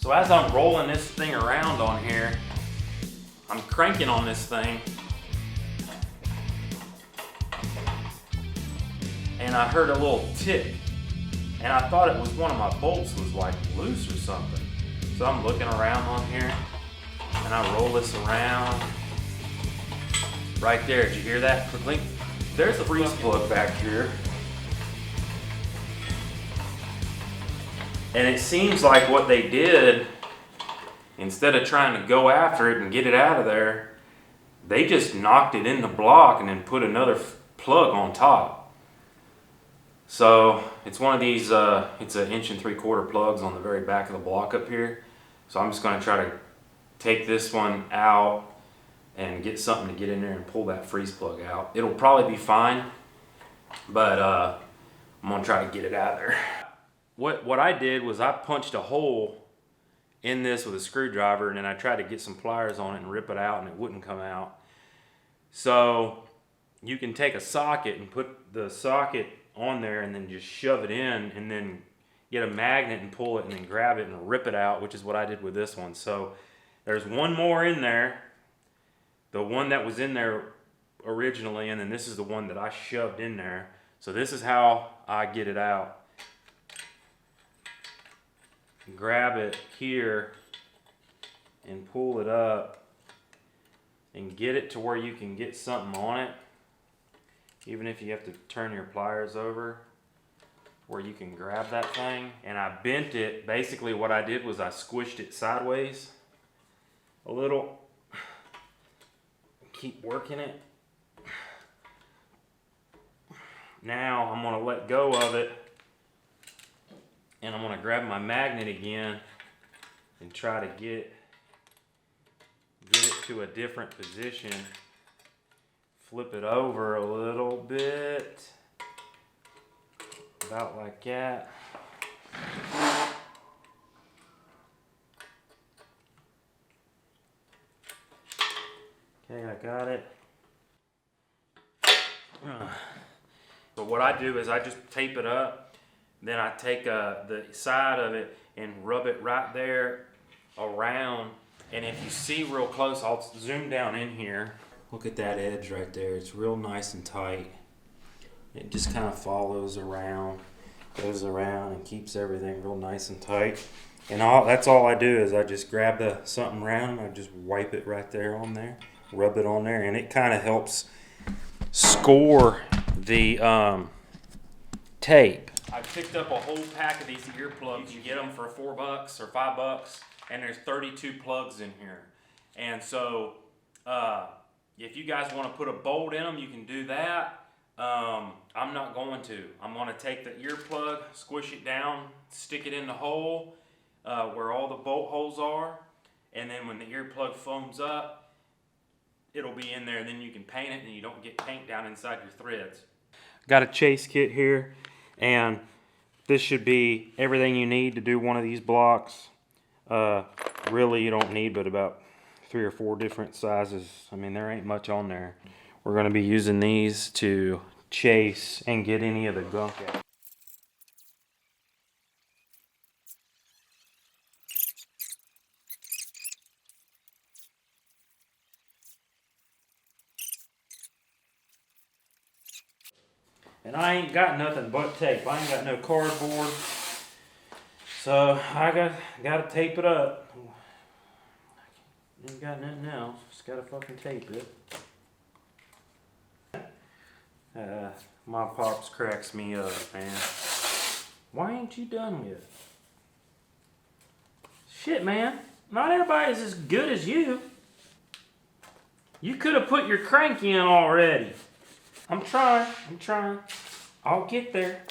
So as I'm rolling this thing around on here, I'm cranking on this thing, and I heard a little tick, and I thought it was one of my bolts was like loose or something. So I'm looking around on here, and I roll this around. Right there, did you hear that? There's a freeze plug back here. And it seems like what they did, instead of trying to go after it and get it out of there, they just knocked it in the block and then put another plug on top. So it's one of these, it's an 1 3/4 plugs on the very back of the block up here. So I'm just going to try to take this one out and get something to get in there and pull that freeze plug out. It'll probably be fine, but I'm going to try to get it out of there. What I did was I punched a hole in this with a screwdriver, and then I tried to get some pliers on it and rip it out, and it wouldn't come out. So you can take a socket and put the socket on there and then just shove it in, and then get a magnet and pull it and then grab it and rip it out, which is what I did with this one. So there's one more in there, the one that was in there originally, and then this is the one that I shoved in there. So this is how I get it out. Grab it here and pull it up and get it to where you can get something on it, even if you have to turn your pliers over, where you can grab that thing. And I bent it. Basically what I did was I squished it sideways a little. Keep working it. Now I'm going to let go of it, and I'm going to grab my magnet again and try to get it to a different position. Flip it over a little bit, about like that. Okay, I got it. So what I do is I just tape it up. Then I take the side of it and rub it right there around. And if you see real close, I'll zoom down in here. Look at that edge right there. It's real nice and tight. It just kind of follows around, goes around, and keeps everything real nice and tight. And that's all I do is I just grab something round, and I just wipe it right there on there, rub it on there, and it kind of helps score the tape. I picked up a whole pack of these earplugs. You can get them for $4 or $5, and there's 32 plugs in here. And so if you guys want to put a bolt in them, you can do that. I'm not going to. I'm going to take the earplug, squish it down, stick it in the hole where all the bolt holes are, and then when the earplug foams up, it'll be in there, and then you can paint it and you don't get paint down inside your threads. Got a chase kit here, and this should be everything you need to do one of these blocks. Really you don't need but about 3 or 4 different sizes. I mean, there ain't much on there. We're going to be using these to chase and get any of the gunk out. And I ain't got nothing but tape. I ain't got no cardboard. So I gotta tape it up. Ain't got nothing else. Just gotta fucking tape it. My pops cracks me up, man. Why ain't you done with it? Shit, man. Not everybody's as good as you. You could have put your crank in already. I'm trying. I'll get there.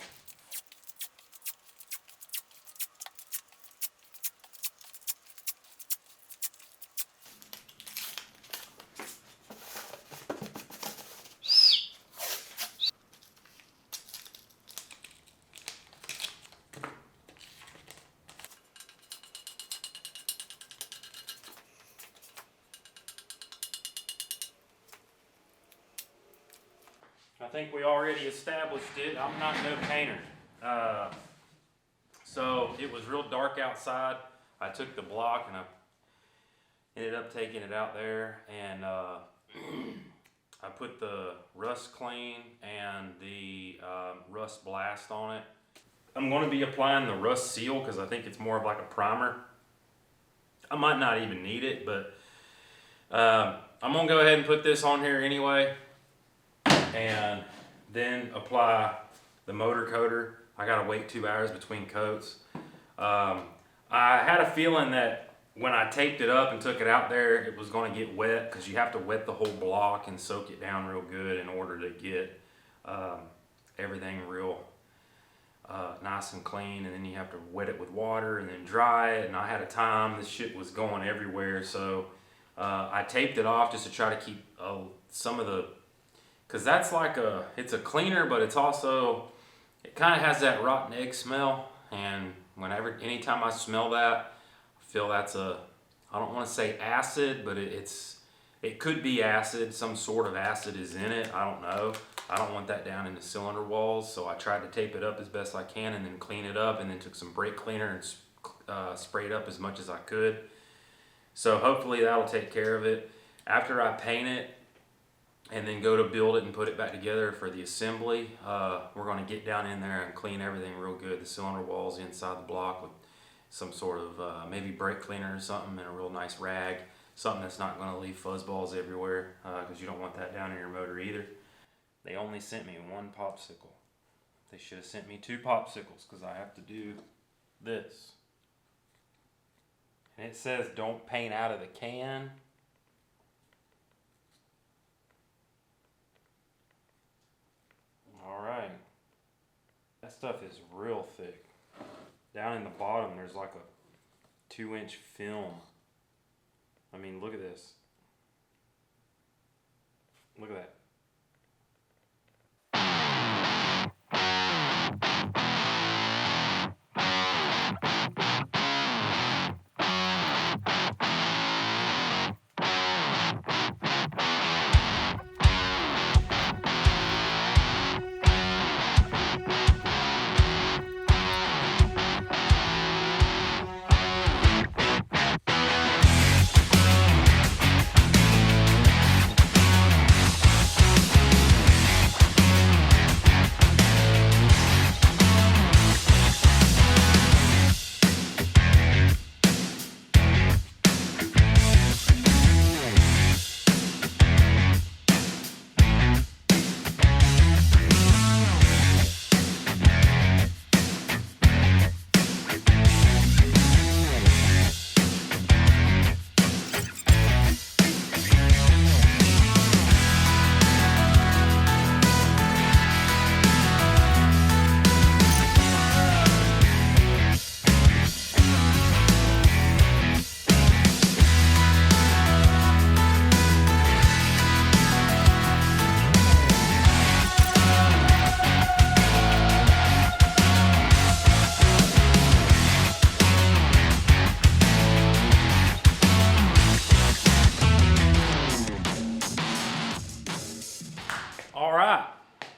I think we already established it. I'm not no painter. So it was real dark outside. I took the block and I ended up taking it out there, and I put the rust clean and the rust blast on it. I'm going to be applying the rust seal because I think it's more of like a primer. I might not even need it, but I'm going to go ahead and put this on here anyway, and then apply the motor coater. I got to wait 2 hours between coats. I had a feeling that when I taped it up and took it out there, it was going to get wet because you have to wet the whole block and soak it down real good in order to get everything real nice and clean, and then you have to wet it with water and then dry it. And I had a time, this shit was going everywhere, so I taped it off just to try to keep some of the, because that's like it's a cleaner, but it's also, it kind of has that rotten egg smell, and anytime I smell that, I feel that's I don't want to say acid, but it could be acid. Some sort of acid is in it. I don't know. I don't want that down in the cylinder walls, so I tried to tape it up as best I can and then clean it up, and then took some brake cleaner and sprayed up as much as I could. So hopefully that'll take care of it. After I paint it and then go to build it and put it back together for the assembly, we're going to get down in there and clean everything real good. The cylinder walls inside the block with some sort of maybe brake cleaner or something, and a real nice rag, something that's not going to leave fuzz balls everywhere, because you don't want that down in your motor either. They only sent me one popsicle. They should have sent me 2 popsicles because I have to do this. And it says don't paint out of the can. Alright. That stuff is real thick. Down in the bottom there's like a 2-inch film. I mean, look at this. Look at that.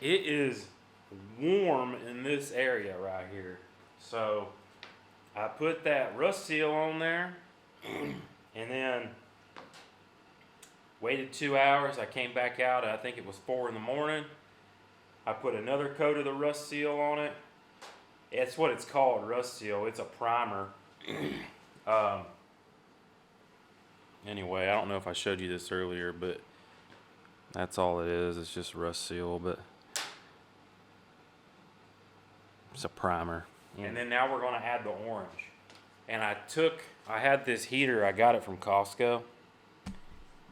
It is warm in this area right here. So I put that rust seal on there and then waited 2 hours. I came back out, I think it was 4 in the morning. I put another coat of the rust seal on it. It's what it's called, rust seal. It's a primer. Anyway, I don't know if I showed you this earlier, but that's all it is. It's just rust seal, but it's a primer. And then now we're going to add the orange. And I had this heater, I got it from Costco,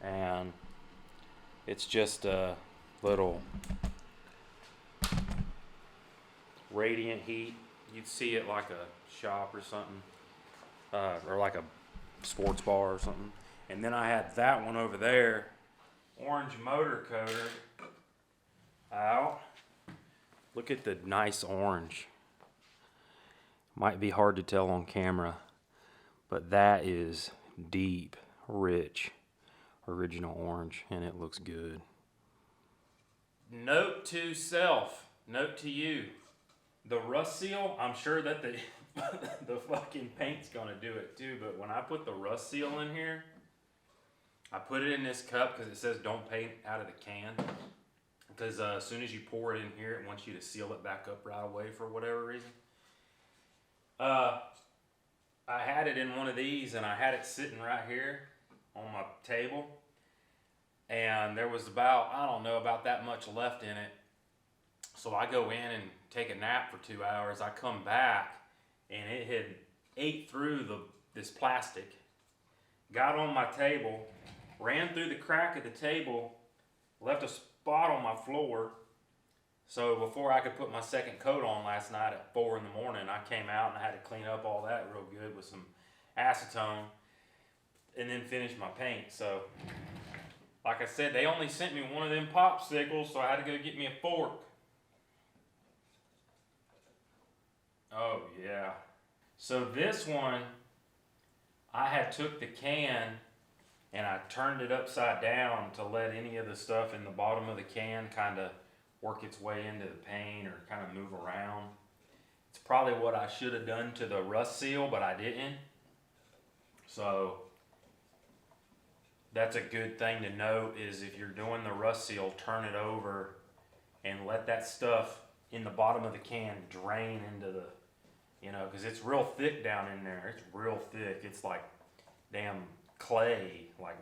and it's just a little radiant heat. You'd see it like a shop or something, or like a sports bar or something. And then I had that one over there, orange motor coater, out. Look at the nice orange. Might be hard to tell on camera, but that is deep, rich, original orange, and it looks good. Note to self, note to you, The rust seal, I'm sure that the the fucking paint's gonna do it too, but when I put the rust seal in here, I put it in this cup because it says don't paint out of the can. Because as soon as you pour it in here, it wants you to seal it back up right away for whatever reason. I had it in one of these and I had it sitting right here on my table. And there was about, I don't know, about that much left in it. So I go in and take a nap for 2 hours. I come back and it had ate through this plastic, got on my table, ran through the crack of the table, left a spot on my floor. So before I could put my second coat on last night at 4 in the morning, I came out and I had to clean up all that real good with some acetone and then finish my paint. So like I said, they only sent me one of them popsicles, so I had to go get me a fork. Oh yeah. So this one, I had took the can and I turned it upside down to let any of the stuff in the bottom of the can kind of work its way into the paint or kind of move around. It's probably what I should have done to the rust seal, but I didn't. So that's a good thing to note, is if you're doing the rust seal, turn it over and let that stuff in the bottom of the can drain into the, you know, because it's real thick down in there. It's real thick. It's like damn clay, like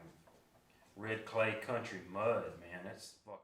red clay country mud, man. It's fuck.